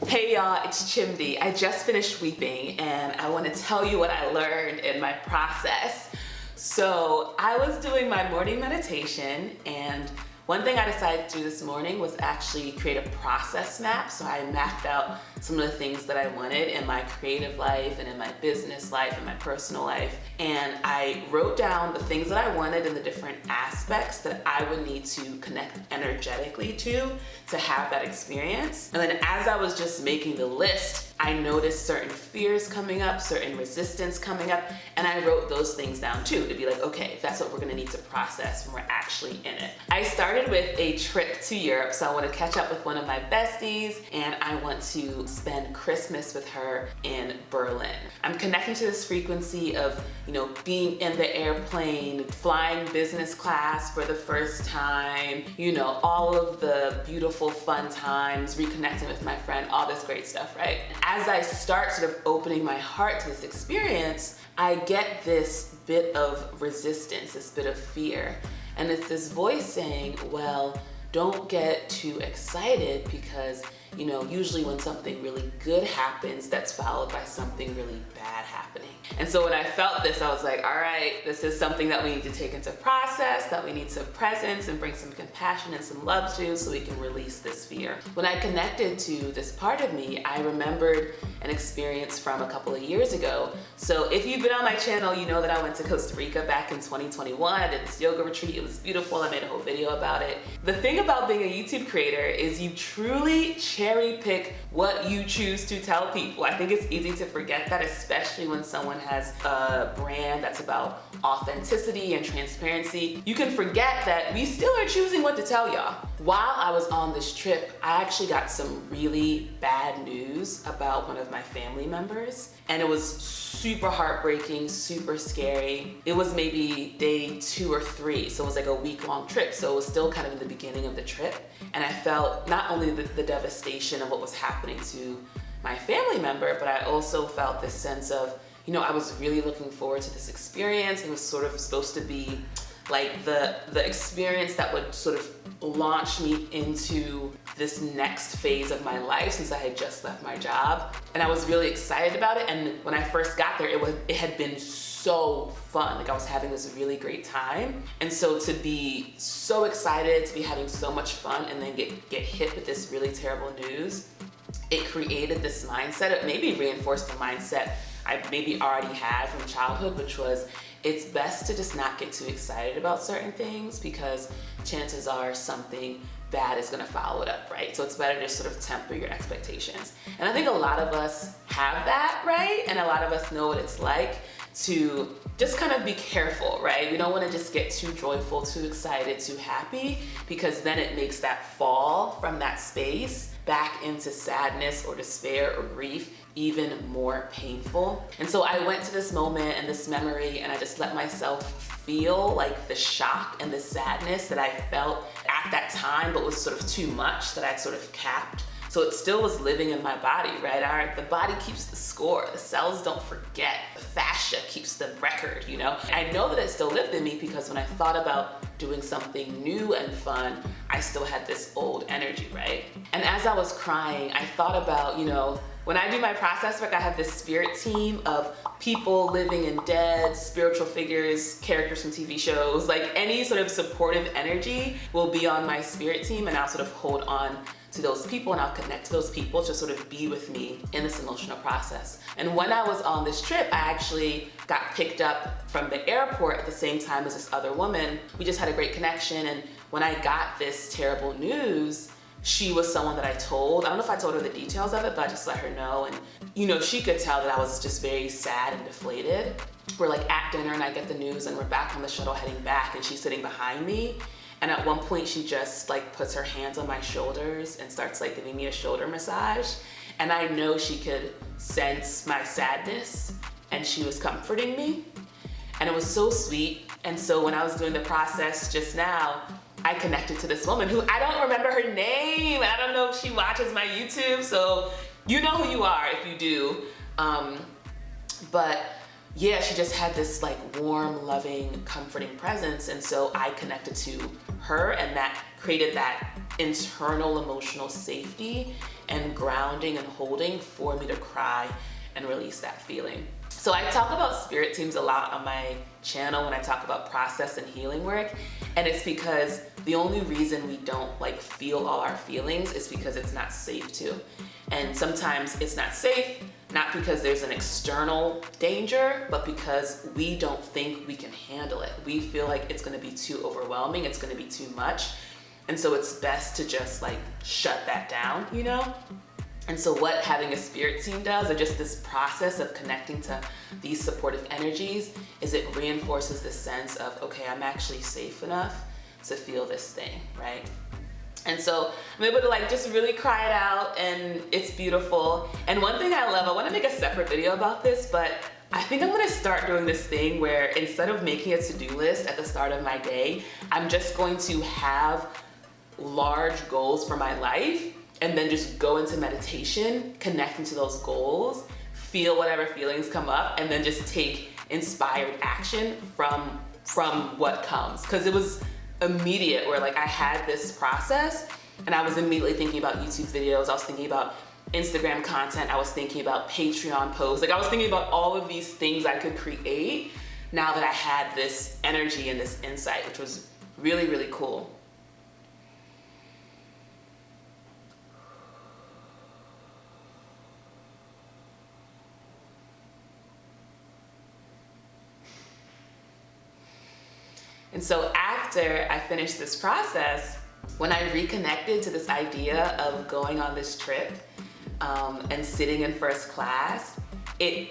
Hey y'all, it's Chimdi. I just finished weeping and I want to tell you what I learned in my process. So I was doing my morning meditation, and one thing I decided to do this morning was actually create a process map. So I mapped out some of the things that I wanted in my creative life and in my business life and my personal life. And I wrote down the things that I wanted and the different aspects that I would need to connect energetically to have that experience. And then as I was just making the list, I noticed certain fears coming up, certain resistance coming up, and I wrote those things down too to be like, okay, that's what we're gonna need to process when we're actually in it. I started with a trip to Europe, so I want to catch up with one of my besties, and I want to spend Christmas with her in Berlin. I'm connecting to this frequency of, being in the airplane, flying business class for the first time, all of the beautiful fun times, reconnecting with my friend, all this great stuff, right? As I start sort of opening my heart to this experience, I get this bit of resistance, this bit of fear. And it's this voice saying, well, don't get too excited because, usually when something really good happens, that's followed by something really bad happening. And so when I felt this, I was like, all right, this is something that we need to take into process, that we need to presence and bring some compassion and some love to so we can release this fear. When I connected to this part of me, I remembered an experience from a couple of years ago. So if you've been on my channel, you know that I went to Costa Rica back in 2021. I did this yoga retreat. It was beautiful. I made a whole video about it. The thing about being a YouTube creator is you truly cherry pick what you choose to tell people. I think it's easy to forget that, especially when someone has a brand that's about authenticity and transparency. You can forget that we still are choosing what to tell y'all. While I was on this trip, I actually got some really bad news about one of my family members, and it was super heartbreaking, super scary. It was maybe day 2 or 3, so it was like a week-long trip, so it was still kind of in the beginning of the trip, and I felt not only the devastation of what was happening to my family member, but I also felt this sense of, I was really looking forward to this experience. It was sort of supposed to be like the experience that would sort of launch me into this next phase of my life since I had just left my job. And I was really excited about it. And when I first got there, it had been so fun. Like I was having this really great time. And so to be so excited, to be having so much fun, and then get hit with this really terrible news, it created this mindset. It maybe reinforced the mindset I maybe already had from childhood, which was it's best to just not get too excited about certain things because chances are something bad is gonna follow it up, right? So it's better to sort of temper your expectations. And I think a lot of us have that, right? And a lot of us know what it's like to just kind of be careful, right? We don't wanna just get too joyful, too excited, too happy, because then it makes that fall from that space back into sadness or despair or grief even more painful. And so I went to this moment and this memory, and I just let myself feel like the shock and the sadness that I felt at that time, but was sort of too much, that I'd sort of capped. So it still was living in my body, right? The body keeps the score. The cells don't forget. The fascia keeps the record, I know that it still lived in me because when I thought about doing something new and fun, I still had this old energy, right? And as I was crying, I thought about, when I do my process work, I have this spirit team of people, living and dead, spiritual figures, characters from TV shows, like any sort of supportive energy will be on my spirit team, and I'll sort of hold on to those people and I'll connect to those people to sort of be with me in this emotional process. And when I was on this trip, I actually got picked up from the airport at the same time as this other woman. We just had a great connection, and when I got this terrible news, she was someone that I told. I don't know if I told her the details of it, but I just let her know. And she could tell that I was just very sad and deflated. We're like at dinner and I get the news and we're back on the shuttle heading back, and she's sitting behind me. And at one point she just like puts her hands on my shoulders and starts like giving me a shoulder massage. And I know she could sense my sadness and she was comforting me. And it was so sweet. And so when I was doing the process just now, I connected to this woman who I don't remember her name. I don't know if she watches my YouTube, so you know who you are if you do. But yeah, she just had this like warm, loving, comforting presence. And so I connected to her, and that created that internal emotional safety and grounding and holding for me to cry and release that feeling. So I talk about spirit teams a lot on my channel when I talk about process and healing work, and it's because the only reason we don't like feel all our feelings is because it's not safe to. And sometimes it's not safe, not because there's an external danger, but because we don't think we can handle it. We feel like it's gonna be too overwhelming, it's gonna be too much. And so it's best to just like shut that down, you know? And so what having a spirit team does, or just this process of connecting to these supportive energies, is it reinforces the sense of, okay, I'm actually safe enough to feel this thing, right? And so I'm able to like just really cry it out, and it's beautiful. And one thing I love, I wanna make a separate video about this, but I think I'm gonna start doing this thing where instead of making a to-do list at the start of my day, I'm just going to have large goals for my life and then just go into meditation, connecting to those goals, feel whatever feelings come up, and then just take inspired action from what comes. Because it was immediate where like I had this process and I was immediately thinking about YouTube videos, I was thinking about Instagram content, I was thinking about Patreon posts, like I was thinking about all of these things I could create now that I had this energy and this insight, which was really, really cool. And so after I finished this process, when I reconnected to this idea of going on this trip and sitting in first class, it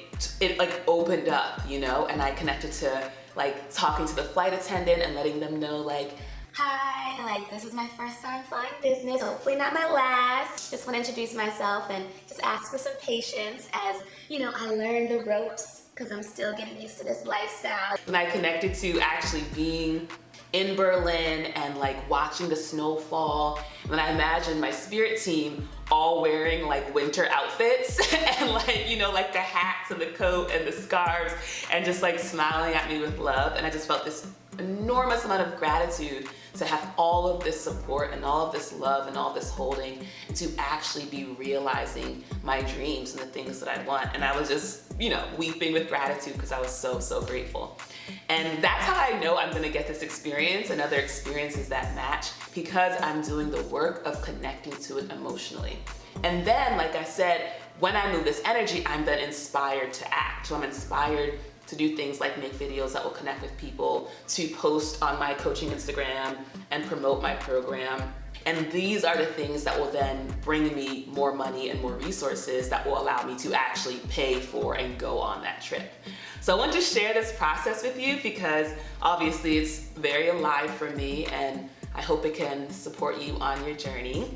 like opened up, you know, and I connected to like talking to the flight attendant and letting them know like, hi, like this is my first time flying business, hopefully not my last. Just want to introduce myself and just ask for some patience as, you know, I learned the ropes because I'm still getting used to this lifestyle. And I connected to actually being in Berlin and like watching the snow fall. And I imagined my spirit team all wearing like winter outfits and like, you know, like the hats and the coat and the scarves and just like smiling at me with love. And I just felt this enormous amount of gratitude to have all of this support and all of this love and all this holding, and to actually be realizing my dreams and the things that I want. And I was just, you know, weeping with gratitude because I was so, so grateful. And that's how I know I'm gonna get this experience and other experiences that match, because I'm doing the work of connecting to it emotionally. And then, like I said, when I move this energy, I'm then inspired to act. So I'm inspired to do things like make videos that will connect with people, to post on my coaching Instagram and promote my program. And these are the things that will then bring me more money and more resources that will allow me to actually pay for and go on that trip. So I want to share this process with you because obviously it's very alive for me, and I hope it can support you on your journey.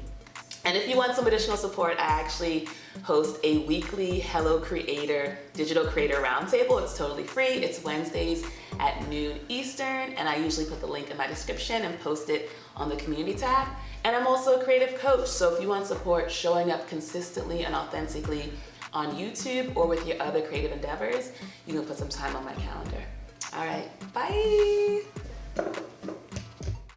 And if you want some additional support, I actually host a weekly Hello Creator Digital Creator Roundtable. It's totally free. It's Wednesdays at noon Eastern, and I usually put the link in my description and post it on the community tab. And I'm also a creative coach, so if you want support showing up consistently and authentically on YouTube or with your other creative endeavors, you can put some time on my calendar. All right, bye.